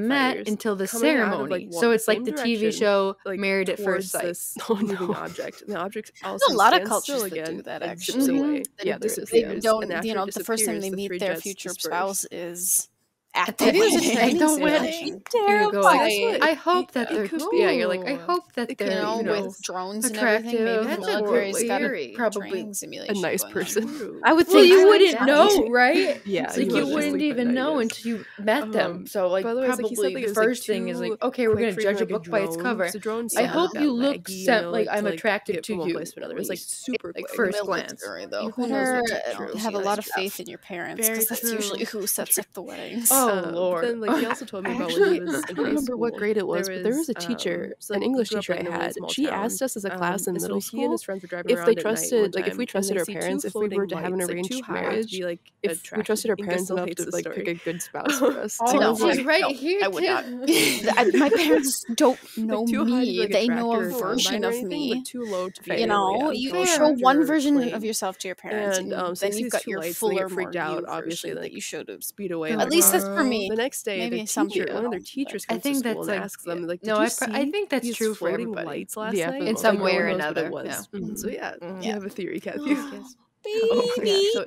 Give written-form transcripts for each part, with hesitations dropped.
met fighters until the coming out of, ceremony. like, So it's like same the TV direction, show like, Married at towards First Sight. this moving object. And the object all of There's a sudden lot of stands cultures still that do again that, and zips actually. away. That Yeah, it there dis- is. they There is. don't, And after it the first time disappears, they the meet three their jets future disperse. spouse is at the Maybe there's a wedding. training the simulation. You go like, I hope that it they're could you're like, I hope that You they're know, with drones and attractive. everything. Maybe That's the a military's great got theory. a Probably training A simulation nice going person. I would Well, think you like wouldn't that. know, right? Yeah, Like you would just wouldn't think even that know ideas. until you met them. So like by the way, it's like he said, probably like, the it was, like, first thing is like, too okay, we're gonna quick for judge a even, like, book by its drone, cover. 'cause the drones I sound hope that you look laggy, like I'm to, attracted get to from one you. place to another. It's like super like quick. first glance. Military, though. You Who knows better what's true? Have a lot of Yes. faith in your parents, Very because that's usually true. who sets up the weddings. Oh But Lord! then, like, he also told me about when Actually, he was in I high don't remember what school. grade it was, There but there was was, a teacher, so, an like, English he grew up teacher in I a really had. small She town. asked us as a class in And so middle he and his school friends were driving if around they at night one trusted, like, if time, we and trusted they our see parents, two if we were floating to have an lights, like, arranged too high to marriage, be, like, if we attractive. trusted our And parents Gissel enough hates to this like pick story. a good spouse for us. Oh, to no. live with. She's right here I would not. My parents don't know Like, too high to be, me. like, They know a attractive or version combined or of anything, me. but too low to be Fair. You know, really you Fair. show one attractive or version plain. of yourself to your parents, And and so then he you've sees got two your lights, and they fuller, get freaked more out. you Obviously, version that like, you showed to. speed away. At Like, least that's wow. for me. The next day, Maybe the some teacher, people one of their don't, teachers, I comes think to school that's and like asks them, like, "Did no, you I see think that's these true for floating everybody. lights last Yeah, night?" in Like, some no way one or knows what it another. was. Yeah. So yeah, Yeah. you have a theory, Kathew. Yes. Oh, Baby. So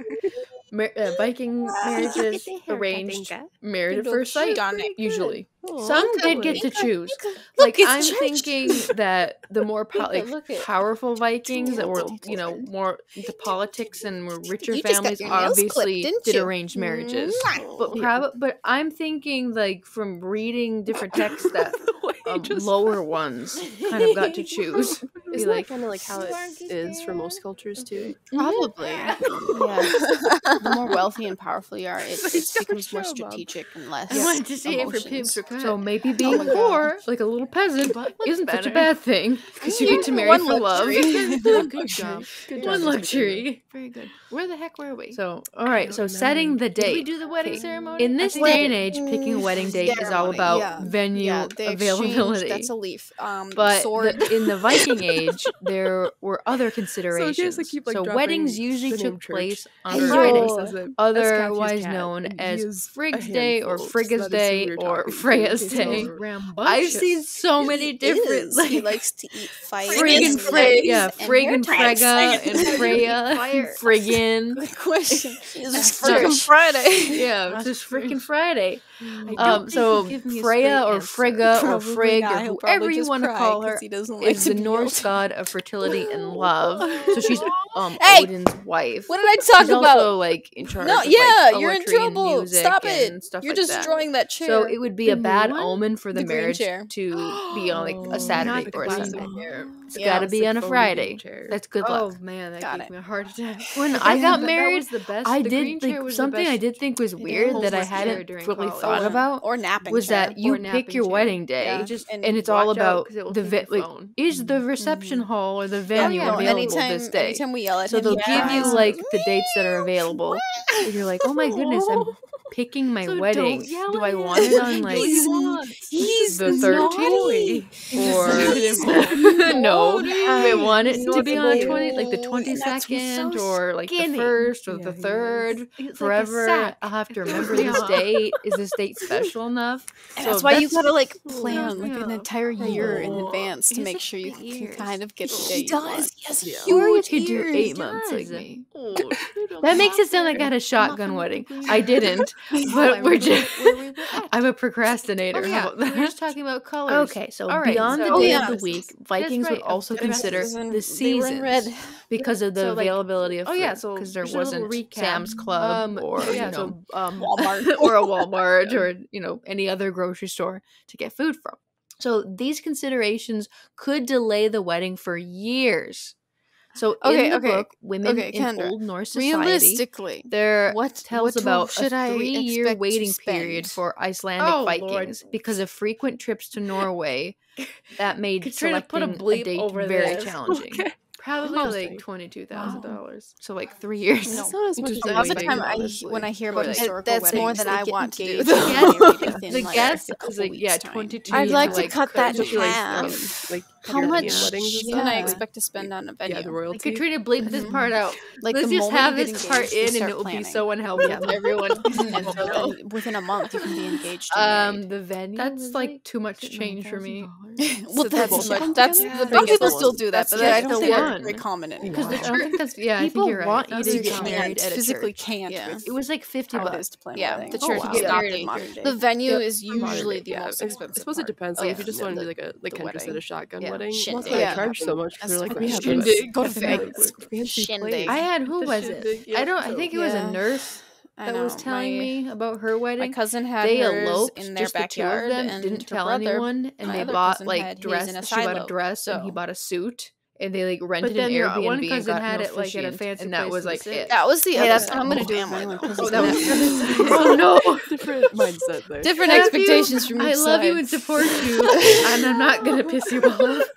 Viking marriages arranged, married at first sight, usually. Some did get to choose. Like it's I'm church. thinking that the more look at- powerful Vikings that were, Little more into politics and were richer You just got families your nails obviously clipped, didn't did you? arranged marriages. But Yeah. but I'm thinking like from reading different texts that The way he just lower ones kind of got to choose. Be Isn't that like, kind of like how it is for most cultures too? Probably. Yeah. The more wealthy and powerful you are, it becomes more strategic and less. I wanted to see it for emotions. pimps or cut. so maybe being my God. poor, like a little peasant, isn't such a better. bad thing because you get to marry One for love. luxury. Good job. Good One job, luxury. Very good. Where the heck were we? So, all right. So, setting the Did date. we do the wedding Okay. ceremony? In I this think day we and did. age, picking a wedding date is all Ceremony, about yeah. venue Yeah, they availability. exchange, that's a leaf. But Sword. in the Viking age, there were other considerations. keep, like, dropping Weddings usually the name took church. place on Hey, Friday, yo. Says it. otherwise cat, known and he as is a Frigg's Day or handful, so Frigga's that is who Day we're or talking to, Freya's in case Day. you were- I've seen so many different He like likes to eat fire. Frig and Frigg, yeah, Frigg and hair ties. Frigga and Freya, Fire. Friggin. Good question. It's That's freaking church. Friday. Yeah, it's just freaking Friday. don't So think you give me a Freya straight or answer. Frigga or Probably Frigg not. or He'll whoever probably you just want to cry call 'cause her he doesn't like is to the be Norse yelled. god of fertility and love. So she's Hey! Odin's wife. What did I talk She's about? also like in charge No, of yeah, like, you're in poetry and trouble. music Stop and it. stuff You're like that. destroying that chair. So it would be The a new bad one? omen for the The green marriage chair. to be on like a Saturday Not or a the Sunday. classic. It's Yeah. got to be on a Classic foamy Friday. chair. That's good Oh luck. man, that Got gave it. me a heart attack. When I got That married, was the best. I the green did chair like was the something best I did think was weird that I homeless chair hadn't during really college. thought about or napping was chair. that you Or pick napping your chair. wedding day, Yeah, and and it's all watch out, about 'cause it will the take your like phone. is the reception hall or the venue no, available anytime, this day. Anytime we yell at So him, they'll he give you cries. like the dates that are available. And you're like, oh my goodness, I'm picking my So don't wedding. yell Do at I him. want it on like He's the 13th or no? Do I want it to be on 20, like the naughty. And that's 22nd so or like the skinny. 1st or Yeah, the he 3rd? He's like a Forever, sack. I'll have to It remember throws me this off. date. Is this date special enough? And So that's why you that's- gotta like throws plan me like an off. entire year in Oh. advance to He has make such sure you big can ears. kind of get the He date you want. He has Yeah. Or you huge could do ears. 8 months like does. me. Oh, That makes it sound like I had a shotgun wedding. I didn't, but we're just. where we were at. I'm a procrastinator. Oh, How yeah, about we were that? just talking about colors. Okay, so All right, beyond so- the day yeah. of the week, Vikings would right, also the dresses. consider And the they were in seasons red. because of the So, like- availability of food. oh, yeah, so because there just a little wasn't recap. Sam's Club or yeah, Walmart. or a Walmart or any other grocery store to get food from. So these considerations could delay the wedding for years. So in the book, women in Kendra, Old Norse society, Realistically, there what tells what about should a I 3-year expect to waiting spend? period for Icelandic Oh, Vikings Lord. because of frequent trips to Norway that made Katrina, put a selecting bleep date over very this. challenging. Probably Interesting. like $22,000. So like 3 years. No. That's not as much as Just I Half the would time, think, when I hear about Or, like, historical that's weddings, more than they I get want to do. engaged The and guess- married within, the like, guess a is couple like weeks' time. 22. I'd like to to cut that in especially, like, half. like How European much weddings and can I stuff, expect to spend on a venue? Yeah, the Like, royalty. Katrina, bleep this part out. Like Let's the just moment have you get this part engaged, you in, and start it will be planning. so unhelpful to everyone. And so then within a month, you can be engaged and married. The venue. That's like too much change for me. Well, So that's that's much. one That's thing. the Some people one. still do that, That's but I just don't the think one. not very common anymore. Because I don't think that's I think People you're right. want you Not to very get common. married at a physically church. can't. Yeah. With It was like $50. how it is to plan Yeah, weddings. the church wow. get Stopped married in at modern church. day. The venue Yep. is usually the Yeah, most I expensive suppose it part depends. of Like if you just want to do the- like a the Kendra said, wedding. a shotgun Yeah. wedding, most Shindig. of Yeah. them charge so much As because they're like, the we have question this is, go to fancy Vegas. fancy place. Shindig. I had The was shindig, it? yeah. I think it was a nurse I that was know. telling me about her wedding. My cousin had They hers eloped, in their just the two of backyard, them, and didn't her tell brother, anyone, and my they other bought cousin, like had his dress. in a She bought a silo, dress, and he so- bought a suit, and they like rented But then an your Airbnb one and cousin got had no it like at a fishing, fancy and that place was in the like city. it. That was the Hey, other that's thing. not I'm gonna my do a family, family though. because Oh, that was it's oh no. Different mindset there. different Kathew, expectations from each I love you side. and support you, and I'm not gonna piss you off.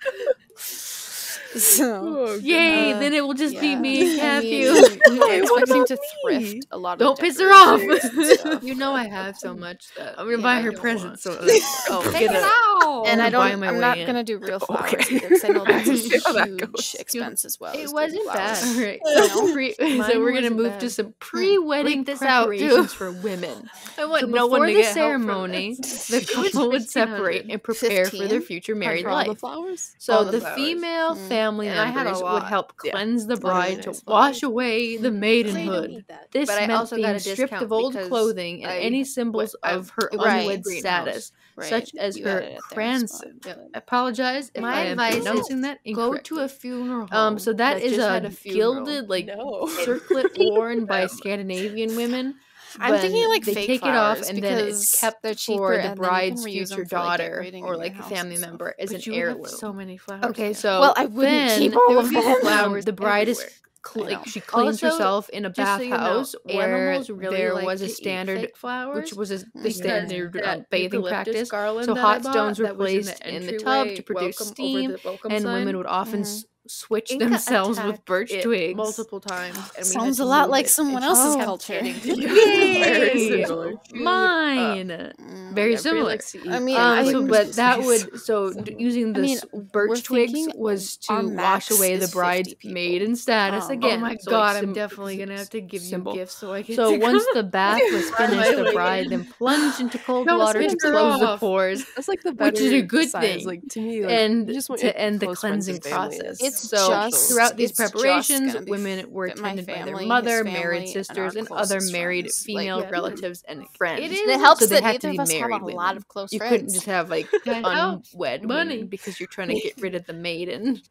So, Oh, Yay! Uh, Then it will just be yeah. me and I mean, Kathew. we're expecting to thrift a lot of Don't piss her off. decorations and stuff. You know I have so much that I'm gonna yeah, buy I her don't presents. want. So Oh, take get it it. out. And I'm I buying don't. my I'm way not in. gonna do real flowers Okay. either because I know that's a See how that huge goes. expense as well. It is doing wasn't flowers. bad. All right. You know? So, Mine so we're gonna wasn't move bad. to some pre-wedding Bleep this out, too. preparations for women. I want So no one before to the get help from ceremony, this. the couple would separate 1,500. and prepare for their 15? future married For all the life. flowers? So All the the flowers. female family And I had a members would lot. help Yeah. cleanse the It's not really bride to nice wash flowers. away the I maidenhood. don't need that. This But I meant also got being a stripped discount of old because clothing and I any symbols I- of her Right. unwed greenhouse. status, Right. such as You her had it at their cranson. spot. I apologize if My I am advice is pronouncing that Go incorrectly. to a funeral home. So that is just a had funeral. gilded like No. circlet worn by Scandinavian women. I'm thinking when like they fake take flowers it off and then it's because kept they're for cheaper the and then you can bride's reuse future them for, like, daughter decorating or in your like a house family and stuff. member as But an you have heirloom. so many flowers. Okay, here. so Well, I wouldn't then keep all there of would be them. flowers. The bride everywhere. I know. she cleans Also, herself in a just so you know, bathhouse where animals really there like was to a eat standard fake flowers, which was the because standard that bathing eucalyptus practice. garland So that hot I bought stones were that was in the placed in the entryway, tub to produce welcome over steam, the welcome and women sign. would often switch Inca themselves with attacked birch it twigs. multiple times. And we had Sounds to a lot move like it, someone and she else's kept culture. getting to Very Yay! similar. Mine. Very Yeah, Brie similar. likes to eat I mean, like I So, think but that Christmas would trees. using I mean, the we're birch twigs thinking was our to wash max away the is 50 bride's people. maiden status again. Oh my So, like, god, I'm definitely gonna have to give symbol. you gifts so I can. So take once them. the bath was On my finished, the way bride in. then plunged into cold Don't water to piss her close the off. pores That's like the better which is a good size. thing. Like to me, like and you just want to your end the close friends cleansing and family. process. It's So just- throughout these it's just preparations, gonna be women were that my attended by their family, mother, his married family, and sisters, our and other closest married friends. female Like, relatives and friends. It And is- it helps So they that had to neither be of us have married a women. lot of close You friends. couldn't just have like That helps. unwed Money. women because you're trying to get rid of the maiden.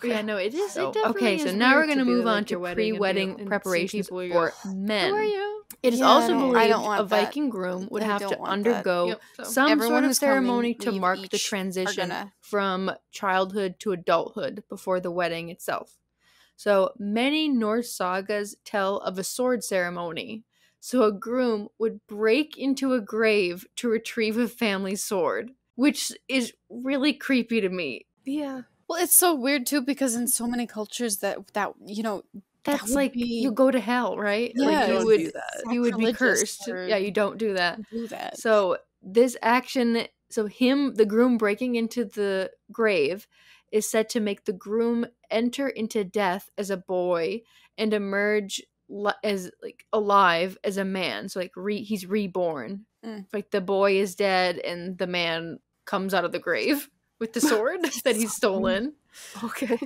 Yeah, no, it is. So, it definitely okay, so is now we're weird going to do, move like, on to your wedding and be- pre-wedding and see preparations people, you for go, men. Who are you? It is Yeah, also I believed don't want a that. Viking groom would I have don't to want that. undergo Yep, so- some Everyone sort of who's coming, ceremony to we mark the each are transition gonna- from childhood to adulthood before the wedding itself. So many Norse sagas tell of a sword ceremony. So a groom would break into a grave to retrieve a family sword, which is really creepy to me. Yeah. Well, it's so weird too because in so many cultures that you know That's would like be- you go to hell, right? Yeah, like don't do that. you would be sacrilegious cursed. for- Yeah, you don't do that. do that. So this action, the groom breaking into the grave is said to make the groom enter into death as a boy and emerge as like alive as a man. So like he's reborn. Mm. Like the boy is dead and the man comes out of the grave with the sword that he's stolen. Okay.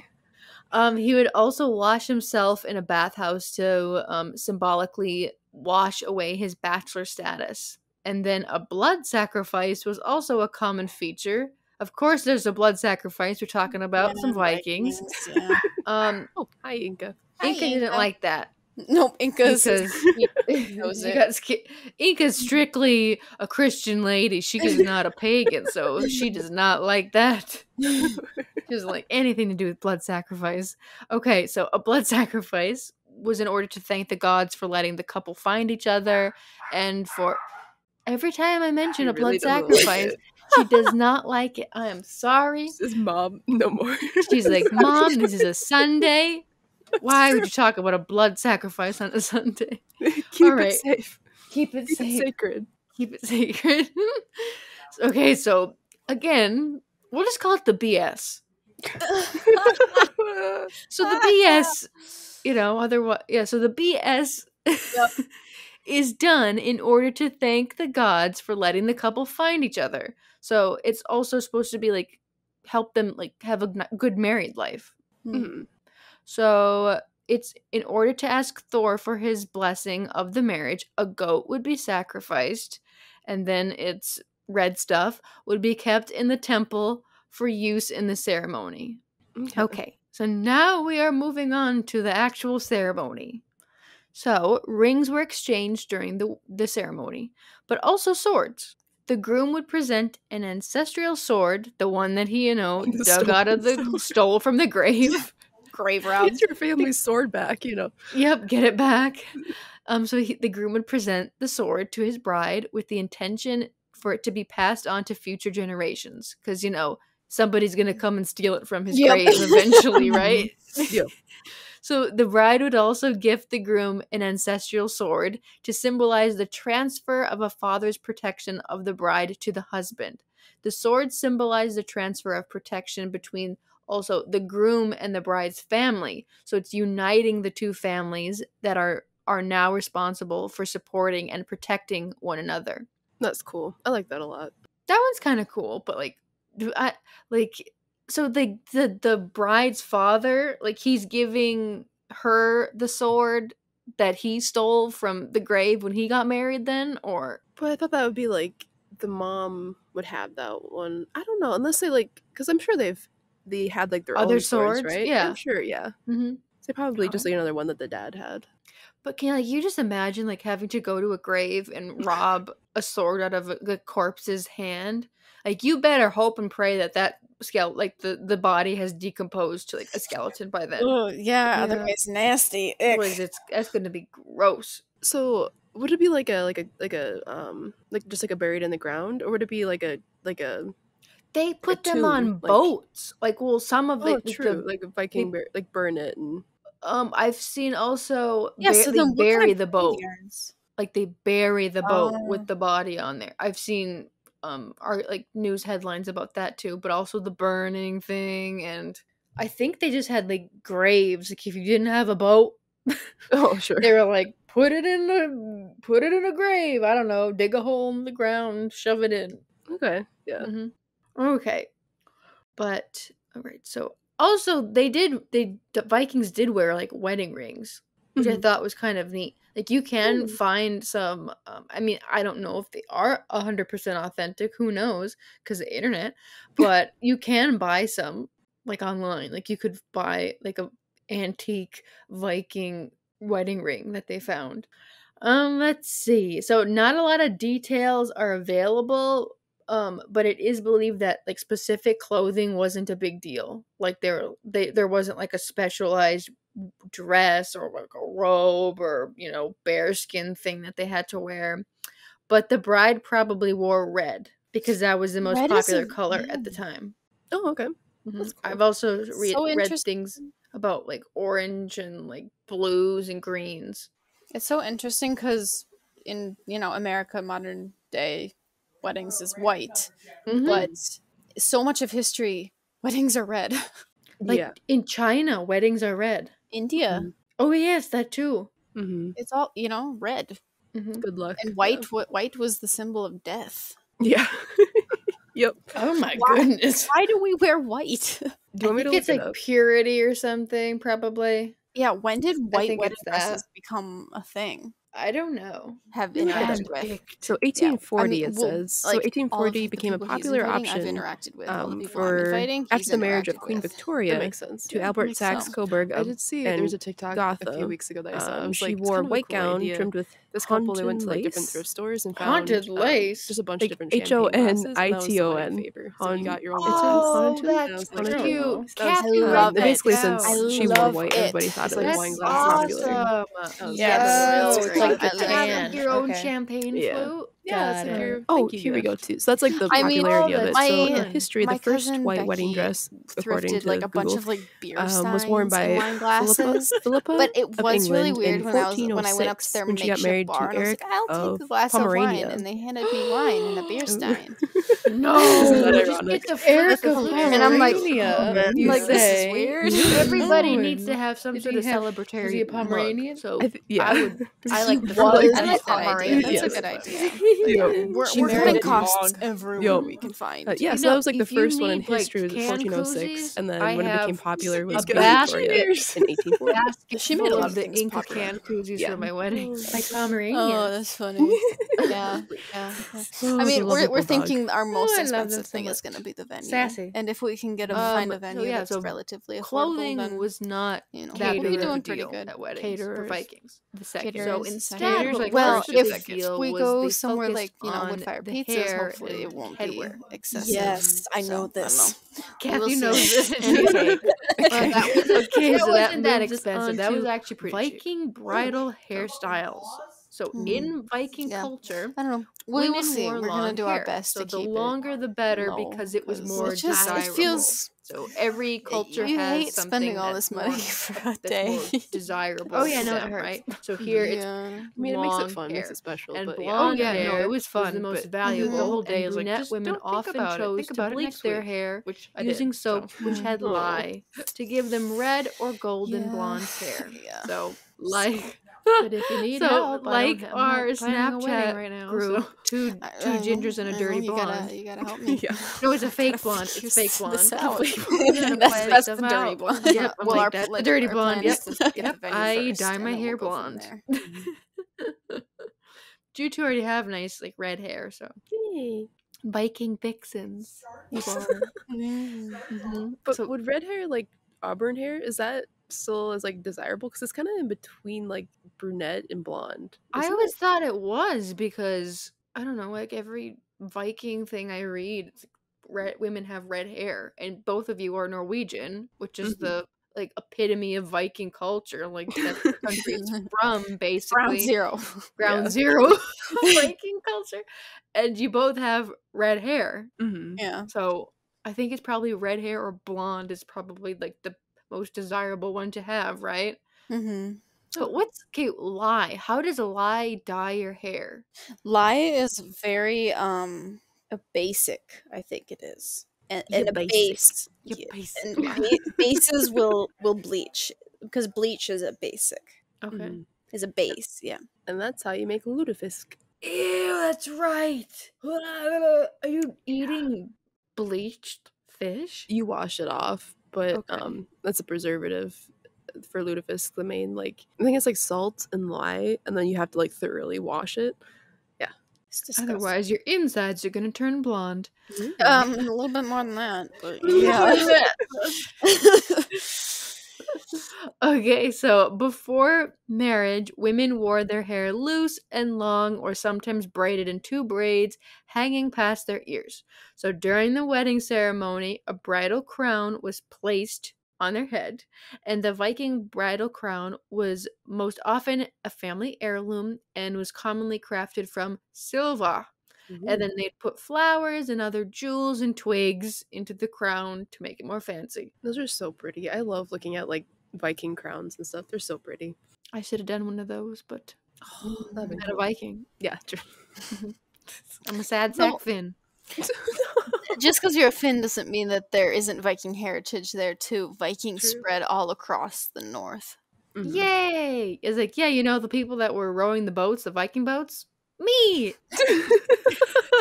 He would also wash himself in a bathhouse to symbolically wash away his bachelor status. And then a blood sacrifice was also a common feature. Of course, there's a blood sacrifice. We're talking about some Vikings. Yeah. Oh, hi Inca. Inca didn't like that Nope, Incas. because Inca's strictly a Christian lady. She is not a pagan, so she does not like that. She doesn't like anything to do with blood sacrifice. Okay, so a blood sacrifice was in order to thank the gods for letting the couple find each other, and for every time I mention She a blood really doesn't like sacrifice, it. she does not like it. I am sorry. This is mom. No more. She's like, Mom, this is a Sunday. Why would you talk about a blood sacrifice on a Sunday? Keep All right. it safe. Keep it Keep safe. it sacred. Keep it sacred. Okay, so again, we'll just call it the BS. So the BS, otherwise, yeah. So the BS is done in order to thank the gods for letting the couple find each other. So it's also supposed to be like help them like have a good married life. Mhm. So it's in order to ask Thor for his blessing of the marriage, a goat would be sacrificed, and then its red stuff would be kept in the temple for use in the ceremony. Okay, so now we are moving on to the actual ceremony. So rings were exchanged during the ceremony, but also swords. The groom would present an ancestral sword, the one that he, stole from the grave. Grave rob. Get your family's sword back, Yep, get it back. The groom would present the sword to his bride with the intention for it to be passed on to future generations. Because, somebody's going to come and steal it from his grave eventually, right? Yep. So the bride would also gift the groom an ancestral sword to symbolize the transfer of a father's protection of the bride to the husband. The sword symbolized the transfer of protection between also the groom and the bride's family. So it's uniting the two families that are now responsible for supporting and protecting one another. That's cool. I like that a lot. That one's kind of cool, but so the bride's father, he's giving her the sword that he stole from the grave when he got married then, or? But I thought that would be the mom would have that one. I don't know, unless they because I'm sure they had their other own swords, right? Yeah. I'm sure, yeah. Mm-hmm. So probably just another one that the dad had. But can you just imagine having to go to a grave and rob a sword out of the corpse's hand? You better hope and pray that skeleton, the body has decomposed to a skeleton by then. Oh yeah, otherwise nasty. Otherwise, that's going to be gross. So would it be just buried in the ground, or would it be They put them on boats. Some of it. True. A Viking burn it and. I've seen also they bury the boat. They bury the boat with the body on there. I've seen news headlines about that too, but also the burning thing, and I think they just had graves. If you didn't have a boat, oh sure, they were put it in a grave. I don't know, dig a hole in the ground, shove it in. Okay, yeah. Mm-hmm. Okay, but all right, so. Also, the Vikings did wear wedding rings, which I thought was kind of neat. You can find some. I don't know if they are 100% authentic. Who knows? Because the internet. But you can buy some online. You could buy a antique Viking wedding ring that they found. Let's see. So not a lot of details are available. But it is believed that specific clothing wasn't a big deal. There wasn't a specialized dress or a robe or bearskin thing that they had to wear. But the bride probably wore red because that was the most popular color at the time. Oh, okay. Mm-hmm. That's cool. I've also read things about orange and blues and greens. It's so interesting because in America, modern day. Weddings is white, but so much of history, weddings are red. In China, weddings are red. India. Mm-hmm. Oh yes, that too. Mm-hmm. It's all red. Mm-hmm. Good luck. And white, white was the symbol of death. Yeah. Yep. Oh my goodness. Why do we wear white? I think it's purity or something, probably. Yeah. When did white wedding dresses become a thing? I don't know. Have interacted with. So 1840 it says. So 1840 became a popular option for after the marriage of Queen Victoria to Albert Sachs Coburg of I did see there was a TikTok Gotha. a few weeks ago that I saw. She wore a white gown trimmed with this couple. They went to different thrift stores and found haunted lace. Just a bunch of different HONITON. So you got your own. Oh, that's cute. Kathew basically, since she wore white, everybody thought it was wine glass popular. Yes. To have your own champagne flute. Yeah, here we go too. So that's the popularity of it. So in history, the first white wedding dress, according to a bunch of beer was worn by Philippa, but it was of really England weird in when I went up to their when she got married to Eric I'll take a glass of wine, and they handed me wine in a beer stein. No, just get the Eric of Pomerania. And I'm this is weird. Everybody needs to have some sort of celebratory Is he a Pomeranian? So I I like the Pomeranian. Pomeranian. That's a good idea. We're cutting costs everywhere we can find. So that was like the first one in history. Was 1406, and then when it became popular was Queen Victoria in 1840. She made a lot of the Inca can koozies for my wedding. My Pomeranian. Oh, that's funny. Yeah. I mean, we're thinking our most expensive thing is going to be the venue. Sassy. And if we can find a venue that's relatively affordable, clothing then was not that we'll be doing pretty good at weddings for Vikings. The second. So instead, if we go somewhere like wood-fired pizzas, hopefully it won't be excessive. Yes, I know this. Kathew knows this. That wasn't that expensive. That was actually pretty Viking bridal hairstyles. So in Viking culture, I don't know. We will see. We're gonna do our best to keep it. The longer, the better, because it was more desirable. It feels. So every culture you has hate something spending all this money for a day. More desirable. Oh yeah, no, it hurts. Right? So here it's I mean, it makes it fun, makes it special. And but blonde hair no, it was fun. The most valuable. The whole day is like just women often chose to bleach their hair using soap which had lye to give them red or golden blonde hair. So but if you need help, our Snapchat right now, group, two gingers and a dirty blonde. You gotta help me. No, it's a fake blonde. It's fake blonde. That's the dirty blonde. Yep. Well, that's the dirty blonde. Yep. I dye my hair blonde. You two already have nice red hair, so Viking vixens. But would red hair auburn hair, is that still as desirable? Because it's kind of in between brunette and blonde. I always thought it was, because I don't know, every Viking thing I read, it's women have red hair, and both of you are Norwegian, which is the epitome of Viking culture. That's the country it's from, basically. Ground zero Viking culture, and you both have red hair. Yeah. So I think it's probably red hair or blonde is probably the most desirable one to have, right? But lye? How does lye dye your hair? Lye is very basic, I think it is. And a base. Bases will bleach, because bleach is a basic. Okay. Is a base, yeah. And that's how you make lutefisk. Ew, that's right. Are you eating bleached fish? You wash it off, but that's a preservative for lutefisk. The main I think it's salt and lye, and then you have to thoroughly wash it. Yeah, it's disgusting. Otherwise your insides are gonna turn blonde. A little bit more than that, but Okay, so before marriage, women wore their hair loose and long, or sometimes braided in 2 braids hanging past their ears. So during the wedding ceremony, a bridal crown was placed on their head, and the Viking bridal crown was most often a family heirloom and was commonly crafted from silver. And then they'd put flowers and other jewels and twigs into the crown to make it more fancy. Those are so pretty. I love looking at Viking crowns and stuff. They're so pretty. I should have done one of those, but I'm not a Viking. Yeah, true. I'm a sad sack Finn. Just because you're a Finn doesn't mean that there isn't Viking heritage there too. Vikings spread all across the north. Yay! It's the people that were rowing the boats, the Viking boats? Me!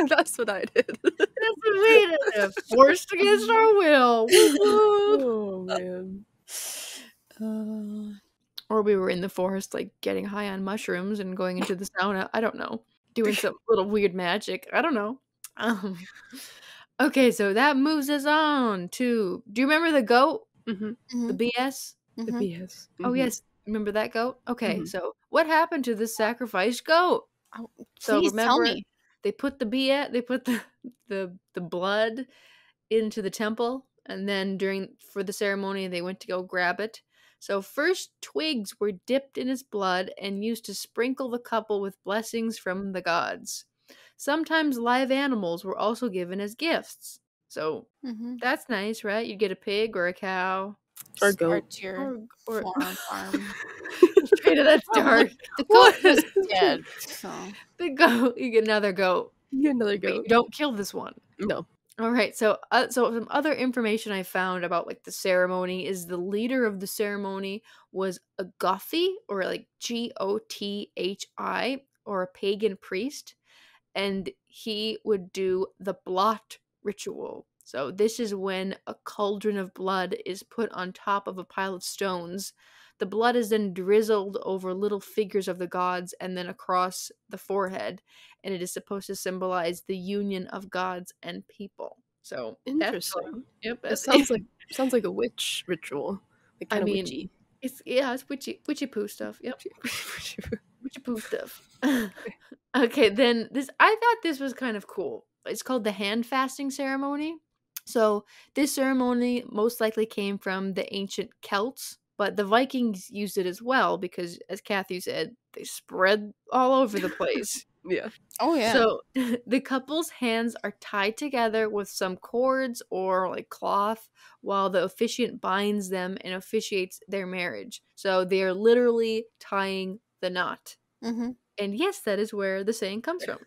That's what I did. That's what we did. Forced against our will. Oh, man. Or we were in the forest, getting high on mushrooms and going into the sauna. I don't know. Doing some little weird magic. I don't know. Okay, so that moves us on to... Do you remember the goat? The BS? The BS. Oh, yes. Remember that goat? Okay, so what happened to the sacrificed goat? Oh, so please remember, tell me. They put the blood into the temple, and then for the ceremony they went to go grab it. So first twigs were dipped in his blood and used to sprinkle the couple with blessings from the gods. Sometimes live animals were also given as gifts. So that's nice, right? You get a pig or a cow. Or goat. Or farm. Straight to that dark. The goat is dead. So. The goat. You get another goat. You get another goat. But you don't kill this one. No. All right. So some other information I found about the ceremony is the leader of the ceremony was a Gothi, or Gothi, or a pagan priest. and he would do the blot ritual. So this is when a cauldron of blood is put on top of a pile of stones. The blood is then drizzled over little figures of the gods and then across the forehead, and it is supposed to symbolize the union of gods and people. So interesting. Yep, that sounds like a witch ritual. Like kind of witchy. It's witchy poo stuff. Yep. Witchy poo stuff. Okay, then I thought this was kind of cool. It's called the hand fasting ceremony. So this ceremony most likely came from the ancient Celts, but the Vikings used it as well because, as Kathew said, they spread all over the place. Yeah. Oh, yeah. So the couple's hands are tied together with some cords or like cloth while the officiant binds them and officiates their marriage. So they are literally tying the knot. Mm-hmm. And yes, that is where the saying comes from.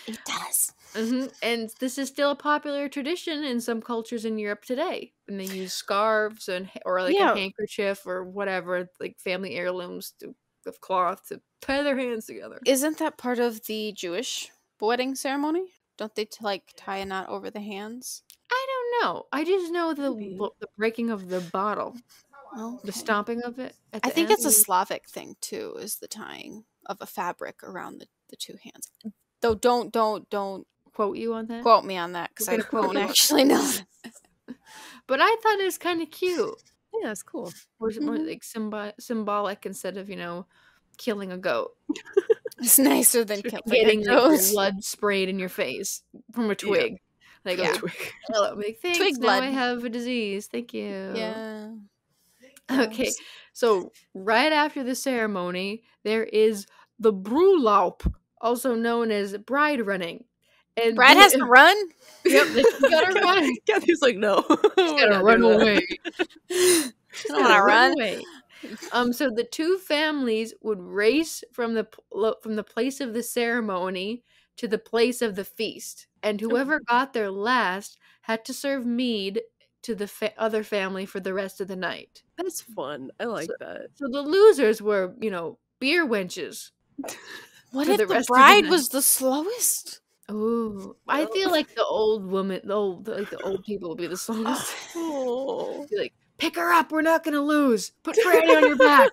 It does. Mm-hmm. And this is still a popular tradition in some cultures in Europe today. And they use scarves or like a handkerchief or whatever, like family heirlooms of cloth to tie their hands together. Isn't that part of the Jewish wedding ceremony? Don't they tie a knot over the hands? I don't know. I just know the breaking of the bottle. Okay. The stomping of it. I think it's a Slavic thing too, is the tying of a fabric around the two hands. Though don't quote you on that. Quote me on that because I don't actually know. But I thought it was kind of cute. Yeah, it's cool. Or is it more like symbolic instead of killing a goat? It's nicer than getting blood sprayed in your face from a twig. Like a twig. Hello, thanks. Twig blood. Now I have a disease. Thank you. Yeah. Okay, so right after the ceremony, there is the bryllup, also known as bride running. And bride has to run? Yep, you gotta run. Kathew's like, no. She's gotta run away. She's gonna run away. So the two families would race from the place of the ceremony to the place of the feast, and whoever got there last had to serve mead to the other family for the rest of the night. That's fun. I like that. So the losers were, beer wenches. What if the bride was the slowest? Oh, I feel like the old woman, the old people will be the slowest. Oh. Be like, pick her up. We're not gonna lose. Put Granny on your back.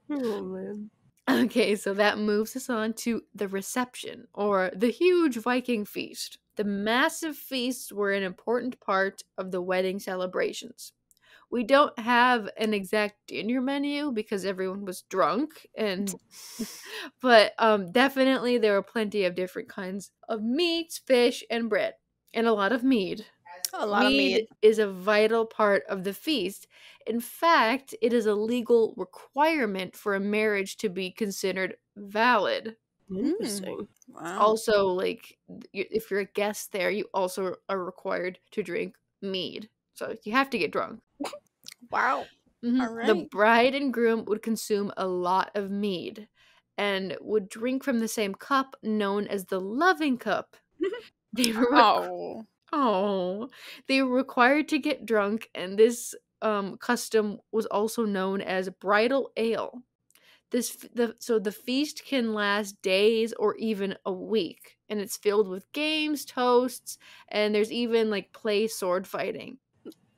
Oh man. Okay, so that moves us on to the reception, or the huge Viking feast. The massive feasts were an important part of the wedding celebrations. We don't have an exact dinner menu because everyone was drunk, but definitely there were plenty of different kinds of meats, fish, and bread, and a lot of mead. Mead is a vital part of the feast. In fact, it is a legal requirement for a marriage to be considered valid. Interesting. Wow. Also, if you're a guest there, you also are required to drink mead. So you have to get drunk. Wow. Mm-hmm. All right. The bride and groom would consume a lot of mead and would drink from the same cup known as the loving cup. They were they were required to get drunk, and this custom was also known as bridal ale. So the feast can last days or even a week, and it's filled with games, toasts, and there's even play sword fighting.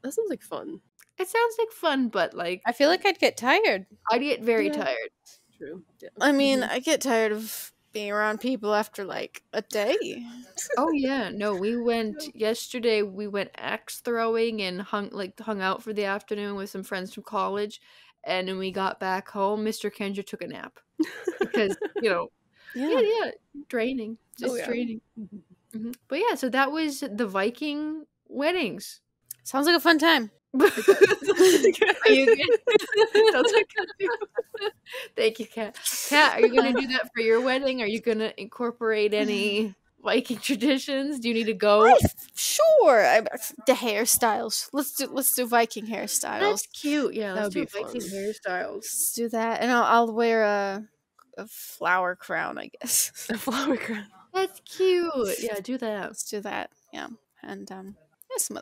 That sounds like fun. It sounds like fun, but I feel like I'd get tired. I'd get very tired. True. Yeah. I mean, I get tired of being around people after a day. Oh yeah, no, we went yesterday. We went axe throwing and hung out for the afternoon with some friends from college. And when we got back home, Mr. Kendra took a nap because draining, draining. Mm-hmm. But yeah, so that was the Viking weddings. Sounds like a fun time. Are you good? Thank you, Kat. Kat, are you gonna do that for your wedding? Are you gonna incorporate any Viking traditions? Do you need to go? Sure. The hairstyles. Let's do Viking hairstyles. That's cute. Yeah, let's do Viking hairstyles. Let's do that, and I'll wear a flower crown, I guess. A flower crown. That's cute. Yeah, do that. Let's do that. Yeah, and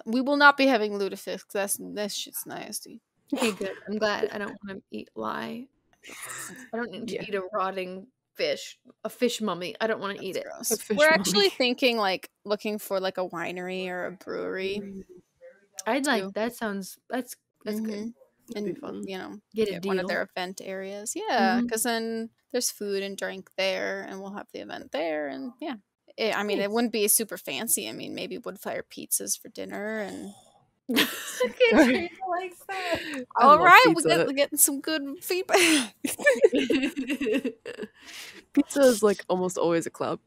we will not be having lutefisk. That shit's nasty. Okay, good. I'm glad. I don't want to eat lye. I don't need to eat a rotting fish, a fish mummy. I don't want to eat it. We're actually thinking like looking for like a winery or a brewery. I'd like that. Sounds that's good. And be fun. You know, get one of their event areas. Yeah, because then there's food and drink there, and we'll have the event there, and yeah. I mean, it wouldn't be super fancy. I mean, maybe wood fire pizzas for dinner and. Katrina likes that. All right, we're getting some good feedback. Pizza is like almost always a crowd.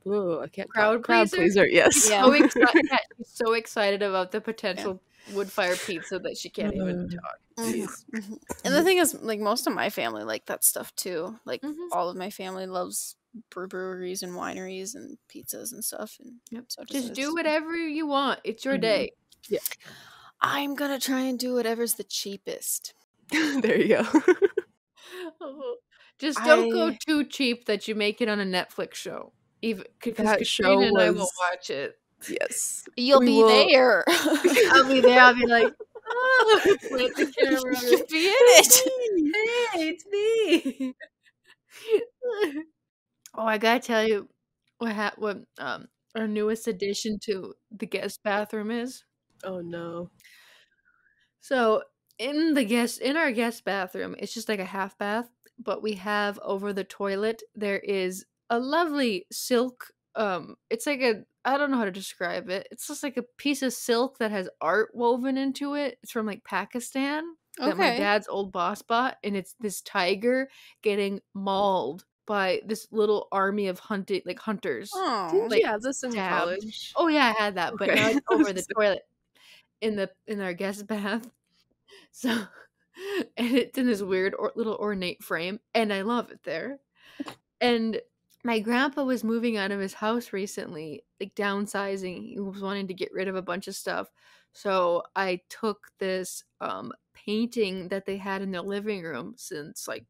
Oh, I can't. Crowd pleaser. Yes. Yeah. She's so excited about the potential wood fire pizza that she can't even talk. And the thing is, like, most of my family like that stuff too. Like, all of my family loves breweries and wineries and pizzas and stuff. And so just do whatever you want. It's your day. Yeah. I'm gonna try and do whatever's the cheapest. There you go. Just don't go too cheap that you make it on a Netflix show. Even because Katrina and I will watch it. Yes. You'll be there. I'll be there. I'll be like, oh, flip the camera. You'll be in it. Hey, it's me. Oh, I gotta tell you what our newest addition to the guest bathroom is. Oh no. So in our guest bathroom, it's just like a half bath, but we have over the toilet there is a lovely silk it's like I don't know how to describe it. It's just like a piece of silk that has art woven into it. It's from like Pakistan that my dad's old boss bought, and it's this tiger getting mauled by this little army of hunters. Oh, like, yeah, this in college. Oh yeah, I had that, but now it's over the toilet in our guest bath. So, and it's in this weird little ornate frame, and I love it there. And my grandpa was moving out of his house recently, like downsizing. He was wanting to get rid of a bunch of stuff. So I took this painting that they had in their living room since like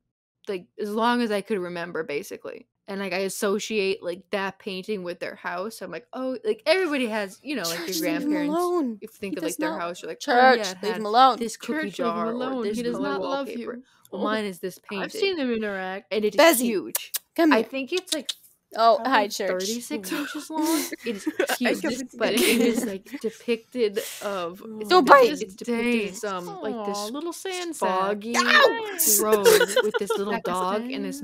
as long as I could remember, basically. And like I associate like that painting with their house. I'm like, oh, like everybody has, you know, like your grandparents. If you think of like their house, you're like, church, leave him alone. This cookie jar, or this he does not love wallpaper. you. Well, mine is this painting. I've seen them interact, and it is huge. Come here. I think it's like hi, church. 36 inches long. It is huge, but it is like depicted of. Don't bite. It's depicted like this little sand foggy road with this little dog and this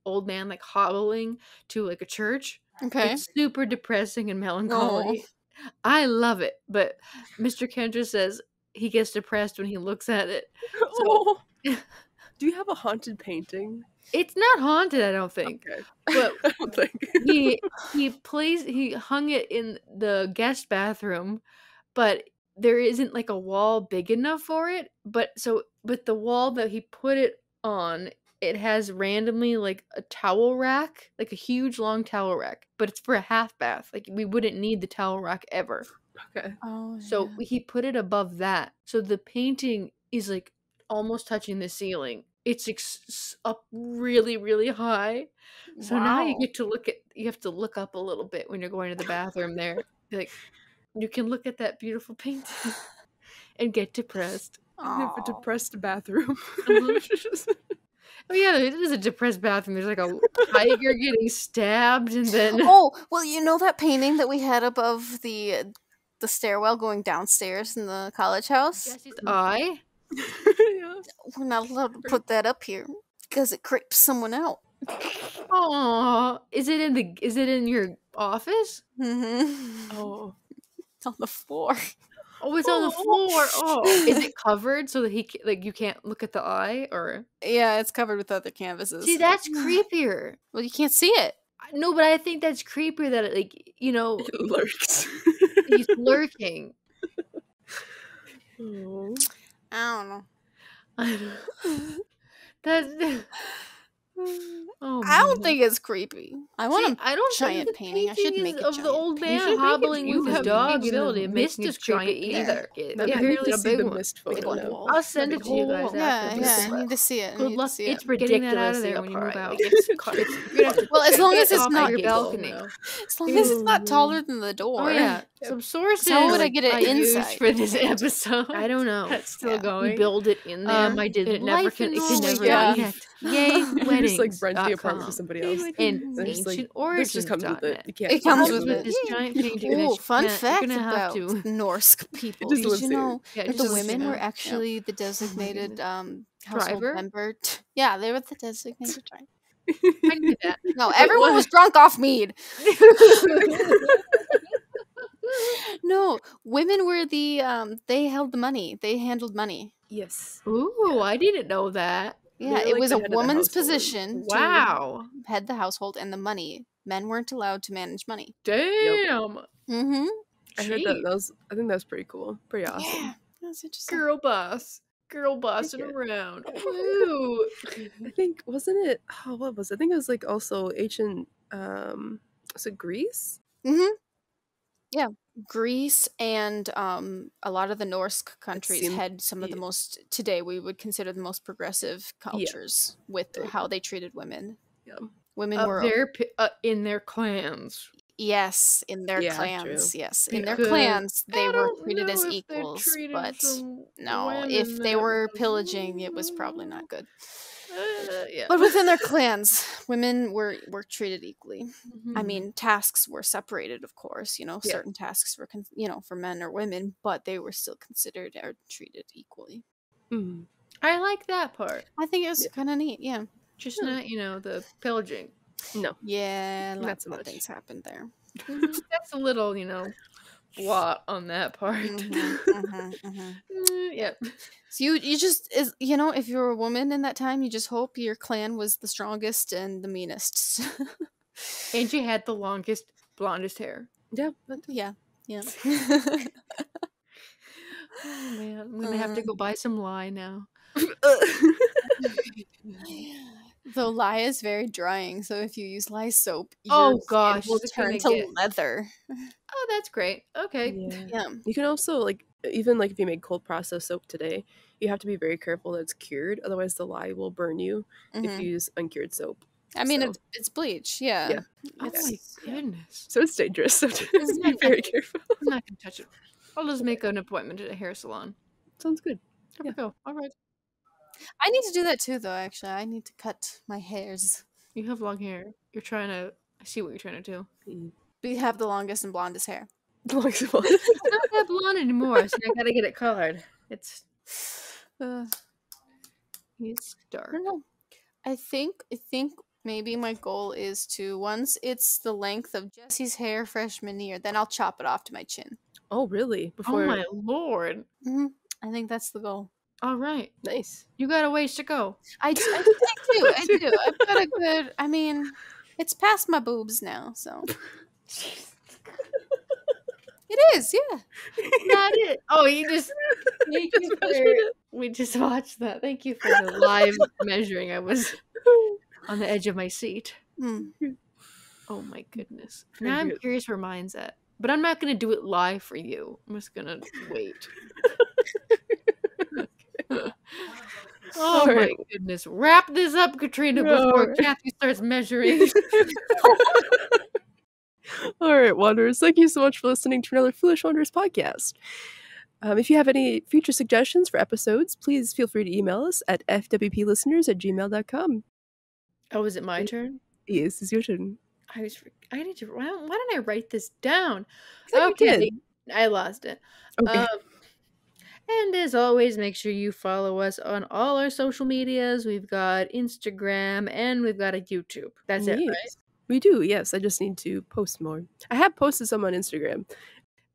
old man like hobbling to like a church. Okay, it's super depressing and melancholy. I love it, but Mr. Kendra says he gets depressed when he looks at it. So, do you have a haunted painting? It's not haunted, I don't think. Okay. But I don't think. he hung it in the guest bathroom, but there isn't like a wall big enough for it. But the wall that he put it on, it has randomly like a towel rack, like a huge long towel rack, but it's for a half bath. Like we wouldn't need the towel rack ever. Okay. Oh, so he put it above that. So the painting is like almost touching the ceiling. It's up really, really high. So now you have to look up a little bit when you're going to the bathroom there. Like, you can look at that beautiful painting and get depressed. I have a depressed bathroom. Oh yeah, it is a depressed bathroom. There's like a tiger getting stabbed, and then you know that painting that we had above the stairwell going downstairs in the college house? Jesse's eye. Yeah. We're not allowed to put that up here because it creeps someone out. Aww, is it in your office? Mm-hmm. Oh, it's on the floor. Oh, it's on the floor. Oh, is it covered so that you can't look at the eye, or? Yeah, it's covered with other canvases. See, that's creepier. Well, you can't see it. No, but I think that's creepier that it, it lurks. He's lurking. Oh. I don't know. That's. I don't think it's creepy. I want a giant think painting. I should make it of the old man hobbling with his dog in the mist is giant either. Apparently a big one. I'll send it to you guys. Yeah, I need to see it. Good luck. It's ridiculous there when you move out. Well, as long as it's not your balcony. As long as it's not taller than the door. Oh yeah, Some sources. How would I get it inside for this episode? I don't know. That's still going. You build it in there. I did. It never can connect. Yay, you just like rent the weddings.com. apartment to somebody else. And They're just like, ancient this origins. just comes with it. You can't. It comes with with this giant painting. Ooh, fun fact you're gonna have about to. Norse people. just Did lives you here. know Yeah, it that the just lives women here were now. actually the designated household Driver? member? Yeah, they were the designated driver. I knew that. No, everyone was drunk off mead. No, women were the they held the money. They handled money. Yes. Ooh, I didn't know that. Yeah, They're it like was the a head of the woman's household. position Wow. to head the household and the money. Men weren't allowed to manage money. Damn. Mm-hmm. I heard that. I think that was pretty cool. Pretty awesome. Yeah, that's interesting. Girl boss. Girl bossing Yeah. around. Woo. I think wasn't it? Oh, what was it? I think it was like also ancient. Was it Greece? Mm-hmm. Yeah, Greece and a lot of the Norse countries seemed- had some of the most, today we would consider the most progressive cultures with how they treated women. Yeah. Women were in their clans. yes, in their Yeah, clans. true. Yes, in their Because clans they I were don't treated know as if they're equals. treated But some no, women if they that were was- pillaging, it was probably not good. Yeah. But within their clans, women were treated equally. I Mhm. mean, tasks were separated, of course. You know, Yeah. certain tasks were, for men or women, but they were still considered or treated equally. Mm. I like that part. I think it was kind of neat. Yeah. Just not, the pillaging. No. Yeah, Not lots so of much. things happened there. That's a little, blot on that part. Yeah. So you just if you're a woman in that time, you just hope your clan was the strongest and the meanest. And she had the longest, blondest hair. Yeah. Yeah. Oh, man. I'm going to have to go buy some lye now. Though lye is very drying, so if you use lye soap, Oh, your gosh, skin will it's turn gonna to get- leather. Oh, that's great. Okay. Yeah. You can also even if you make cold process soap today, you have to be very careful that it's cured. Otherwise, the lye will burn you if Mhm. you use uncured soap. I mean, So- it's bleach. Yeah. Yeah. Oh, It's- my goodness. So it's dangerous. So be very careful. I'm not going to touch it. I'll just make an appointment at a hair salon. Sounds good. There we go. All right. I need to do that too, though. Actually, I need to cut my hairs. You have long hair. You're trying to... I see what you're trying to do. We have the longest and blondest hair. It's not that blonde anymore, so I gotta get it colored. It's I dark. don't know. I think maybe my goal is to, once it's the length of Jesse's hair freshman year, then I'll chop it off to my chin. Oh, really? Before Oh, my Lord. I think that's the goal. All right. Nice. You got a ways to go. I do. I've got a good. I mean, it's past my boobs now, so. It is, yeah. Not it. Oh, you just... Thank you for... We just watched that. Thank you for the live measuring. I was on the edge of my seat. Oh, my goodness. Now I'm curious where mine's at. But I'm not going to do it live for you. I'm just going to wait. Oh, my goodness. Wrap this up, Katrina, before Kathew starts measuring. All right, Wanderers. Thank you so much for listening to another Foolish Wanderers podcast. If you have any future suggestions for episodes, please feel free to email us at fwplisteners@gmail.com. Oh, is it my turn? Yes, it's your turn. I need to... Why didn't I write this down? Okay. I lost it. Okay. And as always, make sure you follow us on all our social medias. We've got Instagram and we've got a YouTube. That's it, right? We do, yes. I just need to post more. I have posted some on Instagram.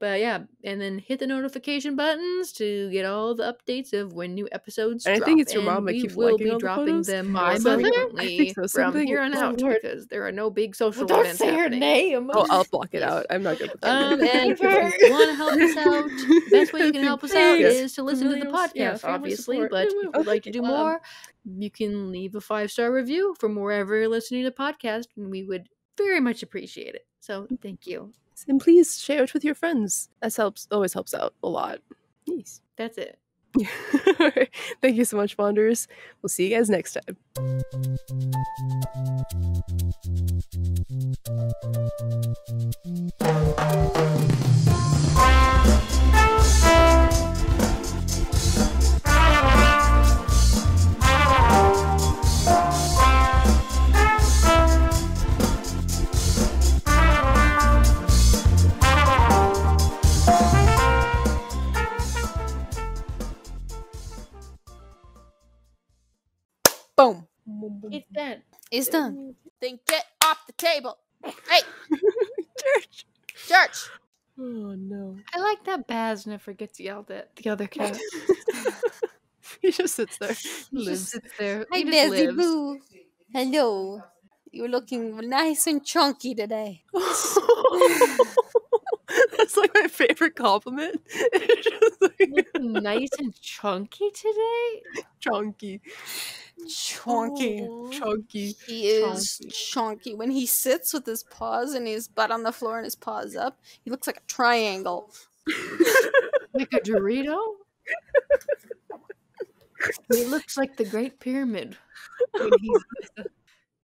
But yeah, and then hit the notification buttons to get all the updates of when new episodes drop. I think it's your And mom that we keeps will liking be all the dropping photos. them My more mother? frequently I think so. from Something- here on oh, out Lord. because there are no big social Don't events say her happening. name. Oh, I'll block it out. I'm not going to put that in. And if you want to help us out, the best way you can help us out Yes. is to listen to the Yeah, podcast, family obviously. support. But if Yeah, you'd like to do more, you can leave a 5-star review from wherever you're listening to the podcast, and we would very much appreciate it. So thank you. And please share it with your friends. That always helps out a lot. Nice. That's it. Thank you so much, Wanderers. We'll see you guys next time. Boom. It's done. It's done. Then get off the table. Hey, George. Oh no. I like that Baz never gets yelled at the other cat. He just sits there. He just sits there. Hi, Bazzy Boo. Hello. You're looking nice and chunky today. That's like my favorite compliment. Looking nice and chunky today? Chunky. Chunky. Chunky. He is chunky. When he sits with his paws and his butt on the floor and his paws up, he looks like a triangle. Like a Dorito? He looks like the Great Pyramid. When he's